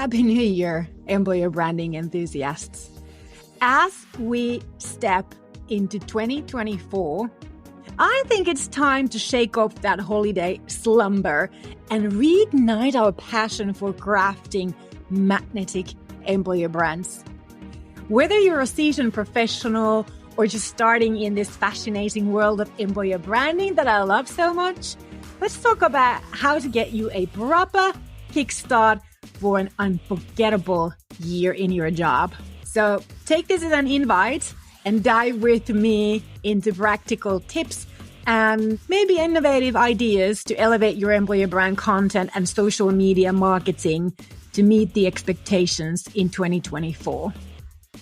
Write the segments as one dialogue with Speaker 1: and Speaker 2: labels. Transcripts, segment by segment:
Speaker 1: Happy New Year, employer branding enthusiasts. As we step into 2024, I think it's time to shake off that holiday slumber and reignite our passion for crafting magnetic employer brands. Whether you're a seasoned professional or just starting in this fascinating world of employer branding that I love so much, let's talk about how to get you a proper kickstart for an unforgettable year in your job. So take this as an invite and dive with me into practical tips and maybe innovative ideas to elevate your employer brand content and social media marketing to meet the expectations in 2024.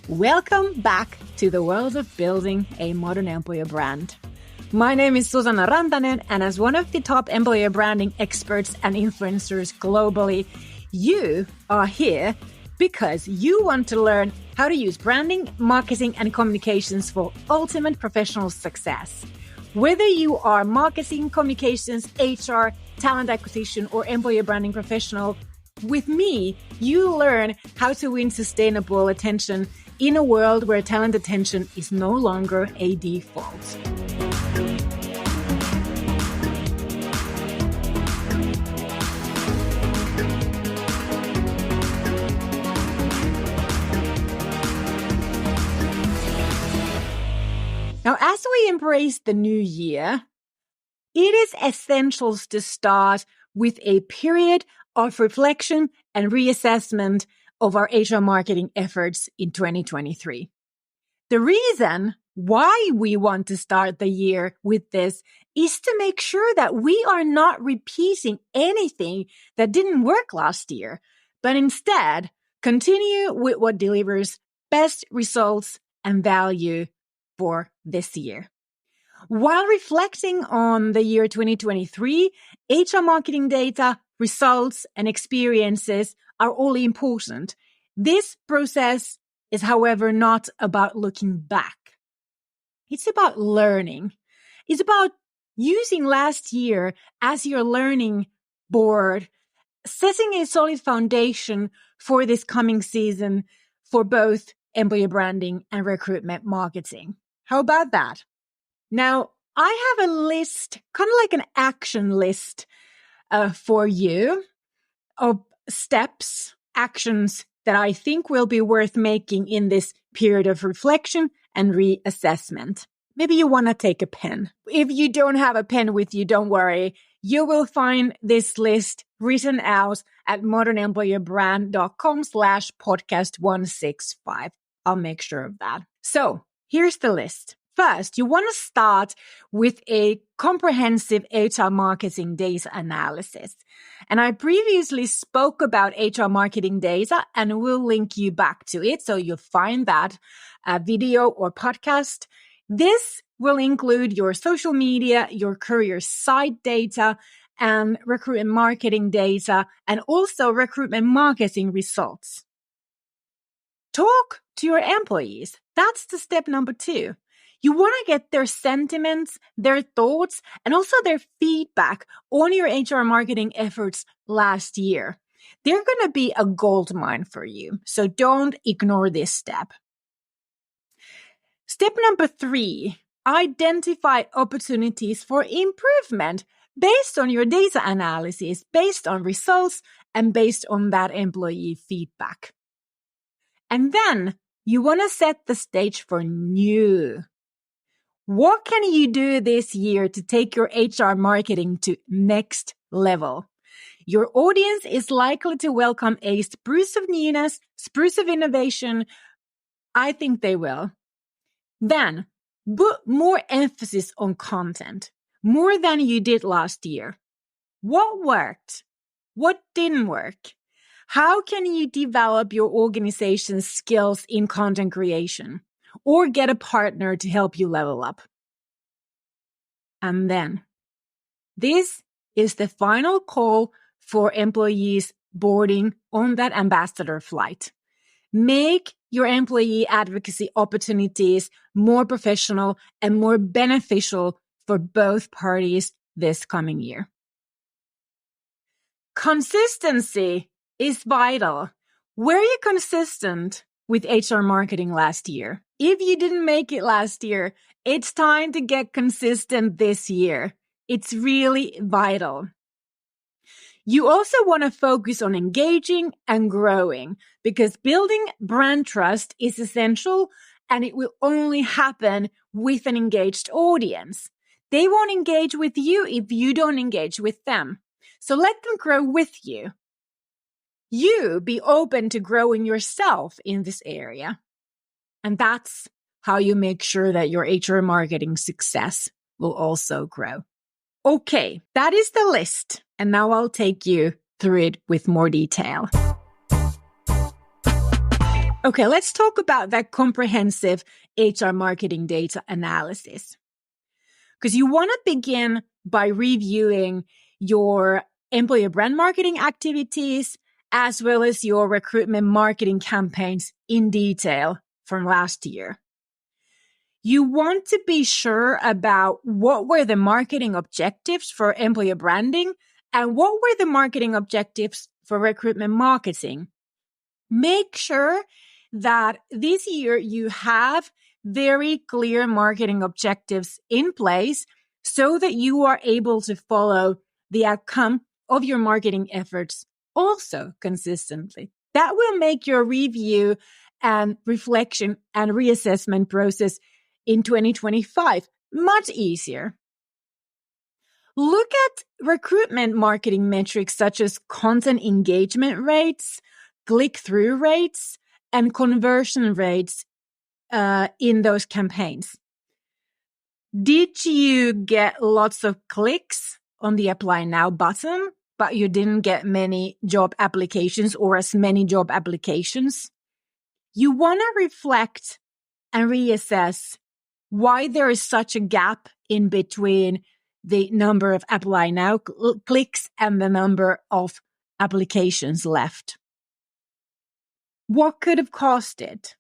Speaker 1: Welcome back to the world of building a modern employer brand. My name is Susanna Rantanen, and as one of the top employer branding experts and influencers globally, you are here because you want to learn how to use branding, marketing, and communications for ultimate professional success. Whether you are marketing, communications, HR, talent acquisition, or employer branding professional, with me, you learn how to win sustainable attention in a world where talent attention is no longer a default. Now, as we embrace the new year, it is essential to start with a period of reflection and reassessment of our HR marketing efforts in 2023. The reason why we want to start the year with this is to make sure that we are not repeating anything that didn't work last year, but instead continue with what delivers best results and value for this year. While reflecting on the year 2023, HR marketing data, results, and experiences are all important. This process is, however, not about looking back. It's about learning. It's about using last year as your learning board, setting a solid foundation for this coming season for both employer branding and recruitment marketing. How about that? Now, I have a list, kind of like an action list for you of steps, actions that I think will be worth making in this period of reflection and reassessment. Maybe you want to take a pen. If you don't have a pen with you, don't worry. You will find this list written out at modernemployeurbrand.com/podcast165. I'll make sure of that. So here's the list. First, you want to start with a comprehensive HR marketing data analysis. And I previously spoke about HR marketing data, and we'll link you back to it. So you'll find that video or podcast. This will include your social media, your career site data, and recruitment marketing data, and also recruitment marketing results. Talk to your employees. That's the step number 2. You want to get their sentiments, their thoughts, and also their feedback on your HR marketing efforts last year. They're going to be a goldmine for you, so don't ignore this step. Step number 3, identify opportunities for improvement based on your data analysis, based on results, and based on that employee feedback. And then you want to set the stage for new. What can you do this year to take your HR marketing to next level? Your audience is likely to welcome a spruce of newness, spruce of innovation. I think they will. Then, put more emphasis on content, more than you did last year. What worked? What didn't work? How can you develop your organization's skills in content creation? Or get a partner to help you level up. And then, this is the final call for employees boarding on that ambassador flight. Make your employee advocacy opportunities more professional and more beneficial for both parties this coming year. Consistency is vital. Were you consistent with HR marketing last year? If you didn't make it last year, it's time to get consistent this year. It's really vital. You also want to focus on engaging and growing because building brand trust is essential and it will only happen with an engaged audience. They won't engage with you if you don't engage with them. So let them grow with you. You be open to growing yourself in this area. And that's how you make sure that your HR marketing success will also grow. Okay, that is the list. And now I'll take you through it with more detail. Okay, let's talk about that comprehensive HR marketing data analysis. Because you want to begin by reviewing your employer brand marketing activities as well as your recruitment marketing campaigns in detail from last year. You want to be sure about what were the marketing objectives for employer branding and what were the marketing objectives for recruitment marketing. Make sure that this year you have very clear marketing objectives in place so that you are able to follow the outcome of your marketing efforts also consistently. That will make your review and reflection and reassessment process in 2025 much easier. Look at recruitment marketing metrics such as content engagement rates, click-through rates, and conversion rates in those campaigns. Did you get lots of clicks on the Apply Now button, but you didn't get many job applications or as many job applications? You want to reflect and reassess why there is such a gap in between the number of Apply Now clicks and the number of applications left. What could have caused it?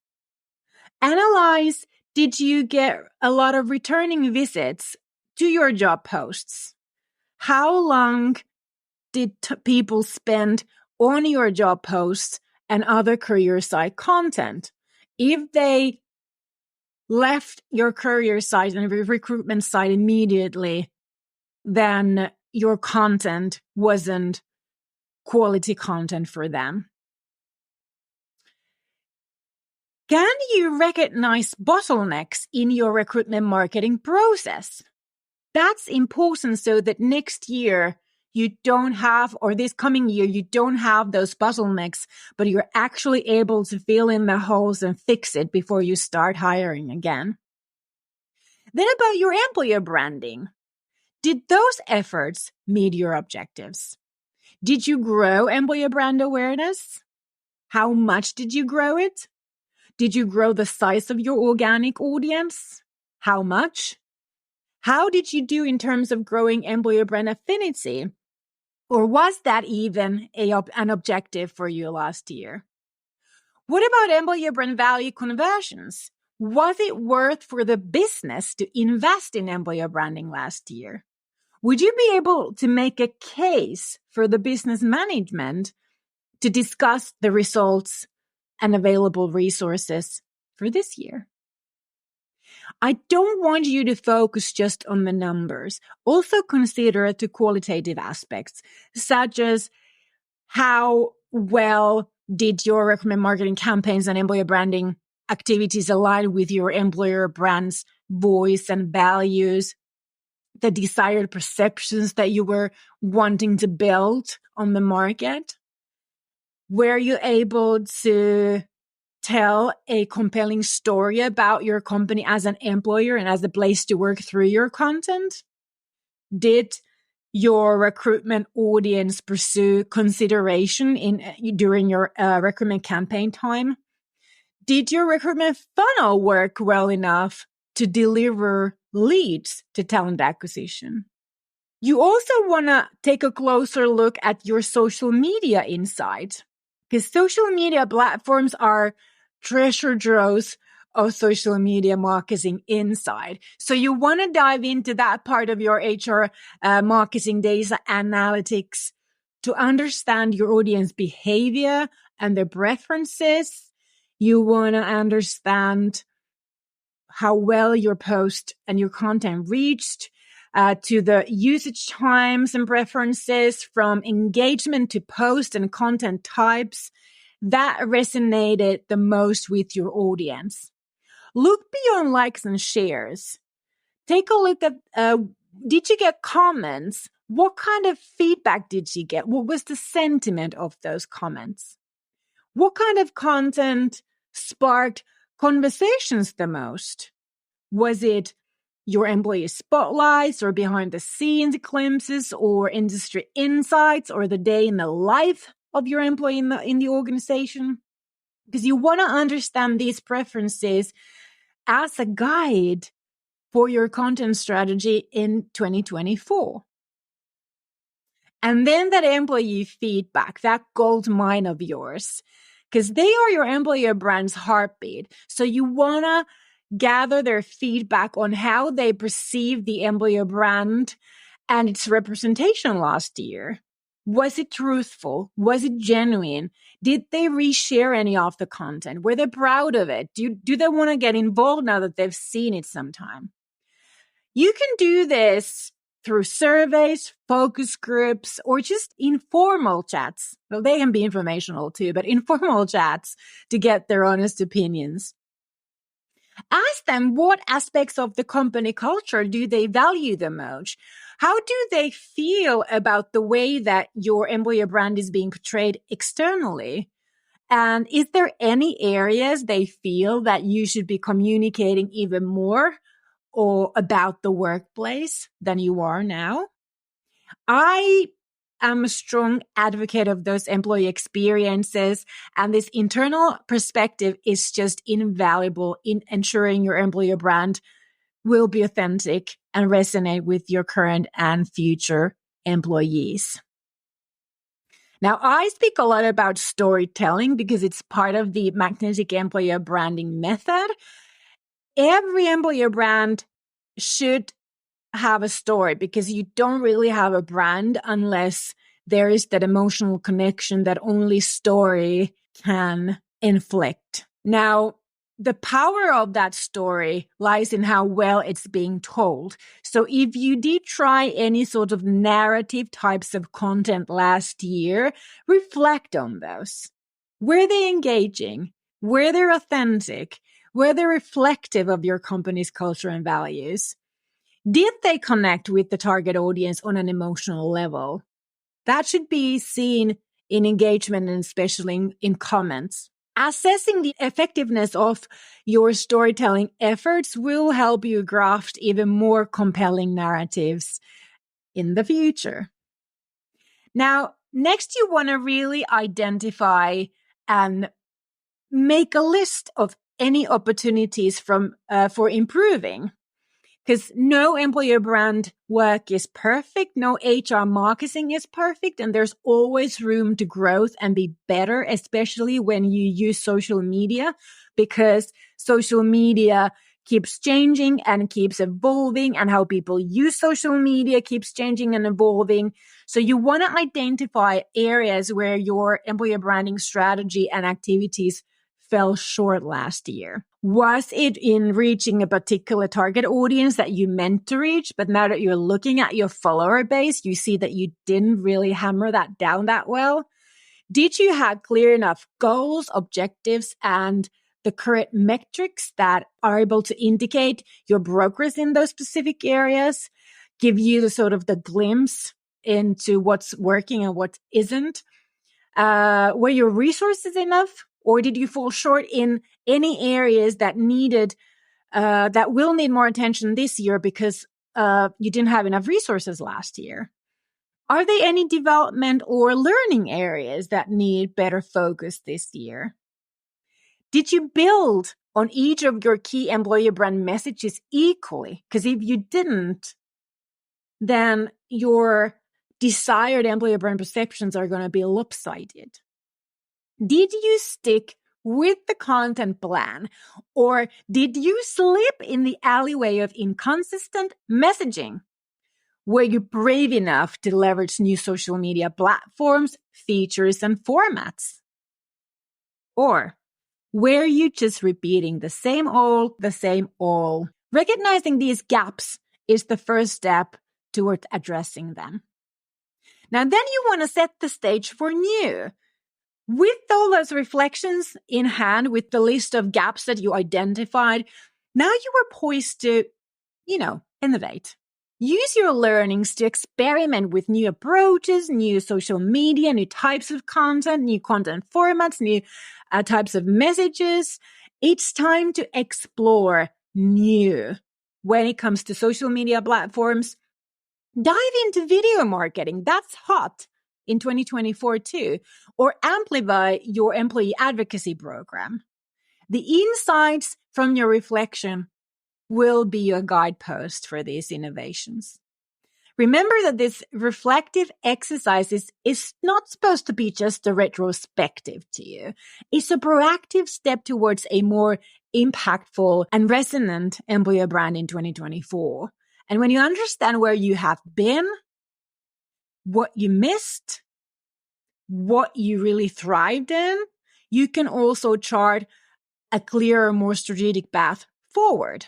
Speaker 1: Analyze, did you get a lot of returning visits to your job posts? How long did people spend on your job posts and other career site content? If they left your career site and recruitment site immediately, then your content wasn't quality content for them. Can you recognize bottlenecks in your recruitment marketing process? That's important so that next year you don't have, or this coming year, you don't have those bottlenecks, but you're actually able to fill in the holes and fix it before you start hiring again. Then about your employer branding. Did those efforts meet your objectives? Did you grow employer brand awareness? How much did you grow it? Did you grow the size of your organic audience? How much? How did you do in terms of growing employer brand affinity? Or was that even an objective for you last year? What about employer brand value conversions? Was it worth for the business to invest in employer branding last year? Would you be able to make a case for the business management to discuss the results and available resources for this year? I don't want you to focus just on the numbers. Also consider the qualitative aspects, such as how well did your recruitment marketing campaigns and employer branding activities align with your employer brand's voice and values, the desired perceptions that you were wanting to build on the market? Were you able to tell a compelling story about your company as an employer and as a place to work through your content? Did your recruitment audience pursue consideration during your recruitment campaign time? Did your recruitment funnel work well enough to deliver leads to talent acquisition? You also want to take a closer look at your social media insights, because social media platforms are treasure troves of social media marketing insight. So you want to dive into that part of your HR marketing data analytics to understand your audience behavior and their preferences. You want to understand how well your post and your content reached, to the usage times and preferences, from engagement to post and content types that resonated the most with your audience. Look beyond likes and shares. Take a look at, did you get comments? What kind of feedback did you get? What was the sentiment of those comments? What kind of content sparked conversations the most? Was it your employee spotlights or behind the scenes glimpses or industry insights or the day in the life of your employee in the organization? Because you want to understand these preferences as a guide for your content strategy in 2024. And then that employee feedback, that gold mine of yours, because they are your employer brand's heartbeat. So you want to gather their feedback on how they perceive the employer brand and its representation last year. Was it truthful? Was it genuine? Did they reshare any of the content? Were they proud of it? Do they want to get involved now that they've seen it sometime? You can do this through surveys, focus groups, or just informal chats. Well, they can be informational too, but informal chats to get their honest opinions. Ask them what aspects of the company culture do they value the most? How do they feel about the way that your employer brand is being portrayed externally? And is there any areas they feel that you should be communicating even more or about the workplace than you are now? I am a strong advocate of those employee experiences, and this internal perspective is just invaluable in ensuring your employer brand will be authentic and resonate with your current and future employees. Now, I speak a lot about storytelling because it's part of the magnetic employer branding method. Every employer brand should have a story, because you don't really have a brand unless there is that emotional connection that only story can inflict. Now, the power of that story lies in how well it's being told. So if you did try any sort of narrative types of content last year, reflect on those. Were they engaging? Were they authentic? Were they reflective of your company's culture and values? Did they connect with the target audience on an emotional level? That should be seen in engagement and especially in comments. Assessing the effectiveness of your storytelling efforts will help you craft even more compelling narratives in the future. Now, next, you want to really identify and make a list of any opportunities for improving. Because no employer brand work is perfect. No HR marketing is perfect. And there's always room to growth and be better, especially when you use social media, because social media keeps changing and keeps evolving, and how people use social media keeps changing and evolving. So you want to identify areas where your employer branding strategy and activities fell short last year. Was it in reaching a particular target audience that you meant to reach, but now that you're looking at your follower base, you see that you didn't really hammer that down that well? Did you have clear enough goals, objectives, and the correct metrics that are able to indicate your progress in those specific areas, give you the sort of the glimpse into what's working and what isn't? Were your resources enough? Or did you fall short in any areas that that will need more attention this year because you didn't have enough resources last year? Are there any development or learning areas that need better focus this year? Did you build on each of your key employer brand messages equally? Because if you didn't, then your desired employer brand perceptions are going to be lopsided. Did you stick with the content plan, or did you slip in the alleyway of inconsistent messaging? Were you brave enough to leverage new social media platforms, features, and formats? Or were you just repeating the same old? Recognizing these gaps is the first step towards addressing them. Now, then you want to set the stage for new. With all those reflections in hand, with the list of gaps that you identified, now you are poised to, innovate. Use your learnings to experiment with new approaches, new social media, new types of content, new content formats, new types of messages. It's time to explore new. When it comes to social media platforms, dive into video marketing. That's hot in 2024 too. Or amplify your employee advocacy program. The insights from your reflection will be your guidepost for these innovations. Remember that this reflective exercise is not supposed to be just a retrospective to you. It's a proactive step towards a more impactful and resonant employer brand in 2024. And when you understand where you have been, what you missed, what you really thrived in, you can also chart a clearer, more strategic path forward.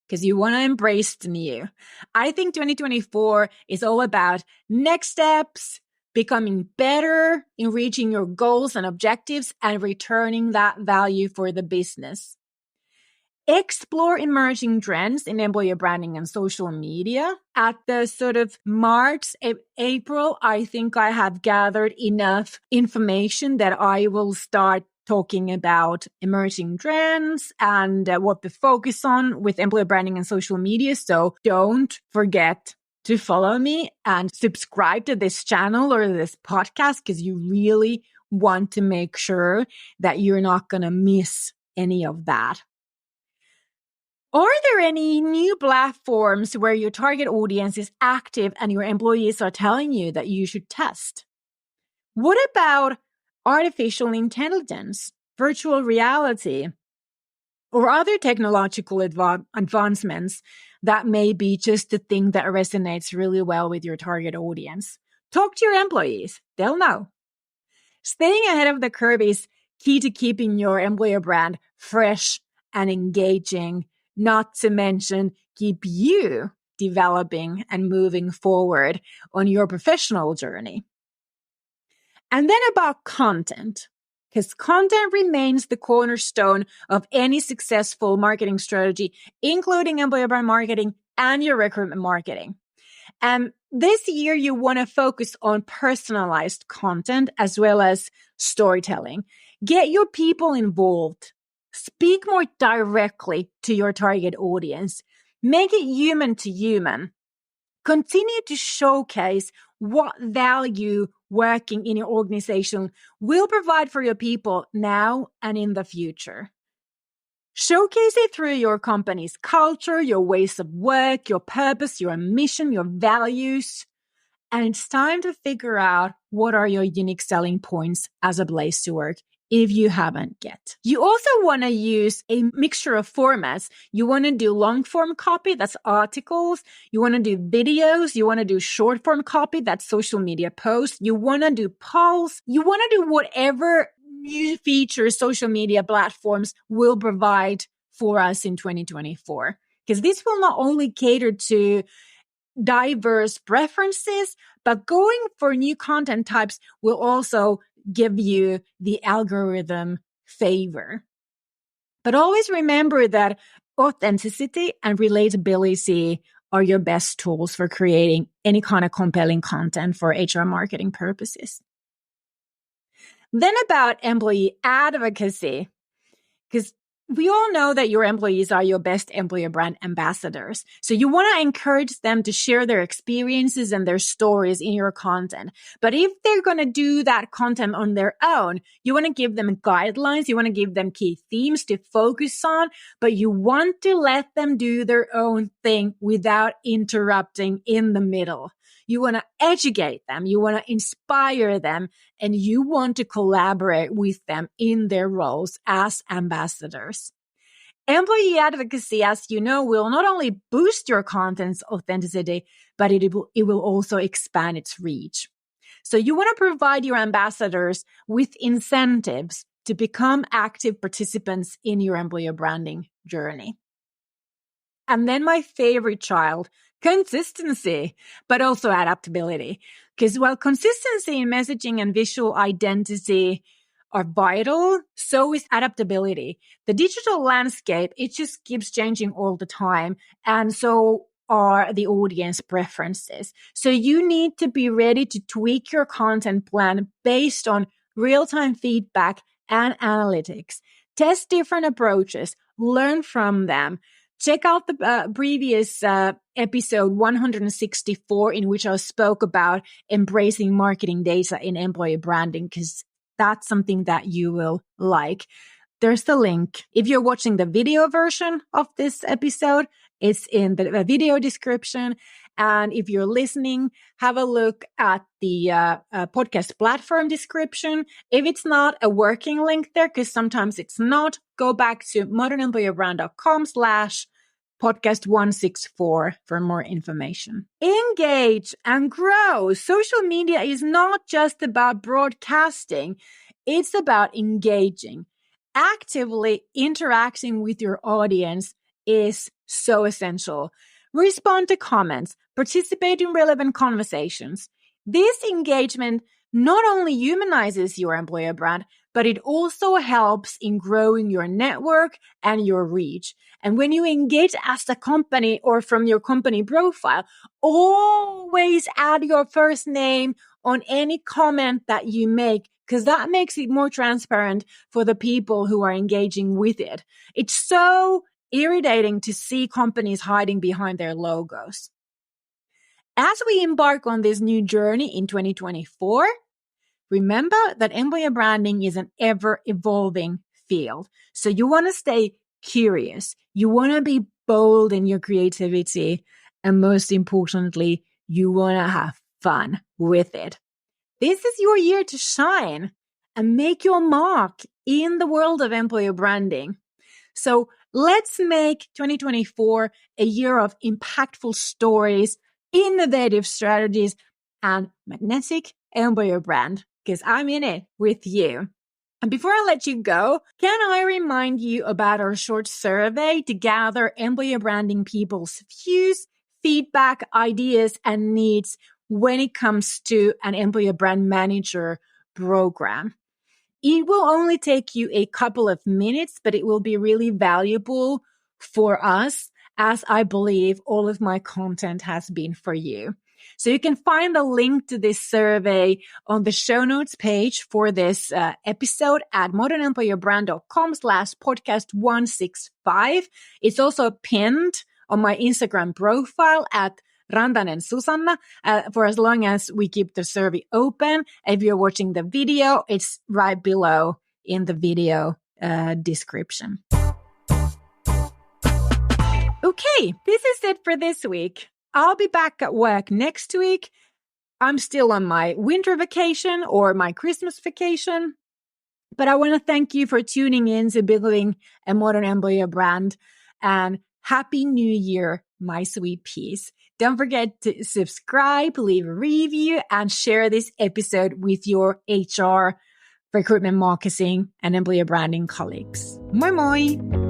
Speaker 1: Because you want to embrace the new. I think 2024 is all about next steps, becoming better in reaching your goals and objectives, and returning that value for the business. Explore emerging trends in employer branding and social media. At the sort of March, April, I think I have gathered enough information that I will start talking about emerging trends and what to focus on with employer branding and social media. So don't forget to follow me and subscribe to this channel or this podcast, because you really want to make sure that you're not going to miss any of that. Are there any new platforms where your target audience is active and your employees are telling you that you should test? What about artificial intelligence, virtual reality, or other technological advancements that may be just the thing that resonates really well with your target audience? Talk to your employees. They'll know. Staying ahead of the curve is key to keeping your employer brand fresh and engaging, not to mention keep you developing and moving forward on your professional journey. And then about content, because content remains the cornerstone of any successful marketing strategy, including employer brand marketing and your recruitment marketing. And this year, you want to focus on personalized content as well as storytelling. Get your people involved. Speak more directly to your target audience. Make it human to human. Continue to showcase what value working in your organization will provide for your people now and in the future. Showcase it through your company's culture, your ways of work, your purpose, your mission, your values. And it's time to figure out what are your unique selling points as a place to work if you haven't yet. You also want to use a mixture of formats. You want to do long form copy, that's articles. You want to do videos. You want to do short form copy, that's social media posts. You want to do polls. You want to do whatever new features social media platforms will provide for us in 2024. Because this will not only cater to diverse preferences, but going for new content types will also give you the algorithm favor. But always remember that authenticity and relatability are your best tools for creating any kind of compelling content for HR marketing purposes. Then about employee advocacy, because we all know that your employees are your best employer brand ambassadors. So you want to encourage them to share their experiences and their stories in your content. But if they're going to do that content on their own, you want to give them guidelines. You want to give them key themes to focus on, but you want to let them do their own thing without interrupting in the middle. You want to educate them. You want to inspire them, and you want to collaborate with them in their roles as ambassadors. Employee advocacy, as you know, will not only boost your content's authenticity, but it will also expand its reach. So you want to provide your ambassadors with incentives to become active participants in your employer branding journey. And then my favorite child, consistency, but also adaptability. Because while consistency in messaging and visual identity are vital, so is adaptability. The digital landscape, it just keeps changing all the time. And so are the audience preferences. So you need to be ready to tweak your content plan based on real-time feedback and analytics. Test different approaches, learn from them. Check out the previous episode 164, in which I spoke about embracing marketing data in employee branding, because that's something that you will like. There's the link. If you're watching the video version of this episode, it's in the video description. And if you're listening, have a look at the podcast platform description. If it's not a working link there, because sometimes it's not, go back to modernemployerbrand.com/podcast 164 for more information. Engage and grow. Social media is not just about broadcasting. It's about engaging. Actively interacting with your audience is so essential. Respond to comments, participate in relevant conversations. This engagement not only humanizes your employer brand, but it also helps in growing your network and your reach. And when you engage as a company or from your company profile, always add your first name on any comment that you make, because that makes it more transparent for the people who are engaging with it. It's so irritating to see companies hiding behind their logos. As we embark on this new journey in 2024, remember that employer branding is an ever-evolving field. So you want to stay curious. You want to be bold in your creativity. And most importantly, you want to have fun with it. This is your year to shine and make your mark in the world of employer branding. So let's make 2024 a year of impactful stories, innovative strategies, and magnetic employer brand, because I'm in it with you. And before I let you go, can I remind you about our short survey to gather employer branding people's views, feedback, ideas, and needs when it comes to an employer brand manager program? It will only take you a couple of minutes, but it will be really valuable for us, as I believe all of my content has been for you. So you can find the link to this survey on the show notes page for this episode at modernemployerbrand.com/podcast 165. It's also pinned on my Instagram profile at Rantanen Susanna, for as long as we keep the survey open. If you're watching the video, it's right below in the video description. Okay, this is it for this week. I'll be back at work next week. I'm still on my winter vacation or my Christmas vacation, but I want to thank you for tuning in to Building a Modern Employer Brand, and Happy New Year, my sweet peas. Don't forget to subscribe, leave a review, and share this episode with your HR, recruitment marketing, and employer branding colleagues. Moi moi!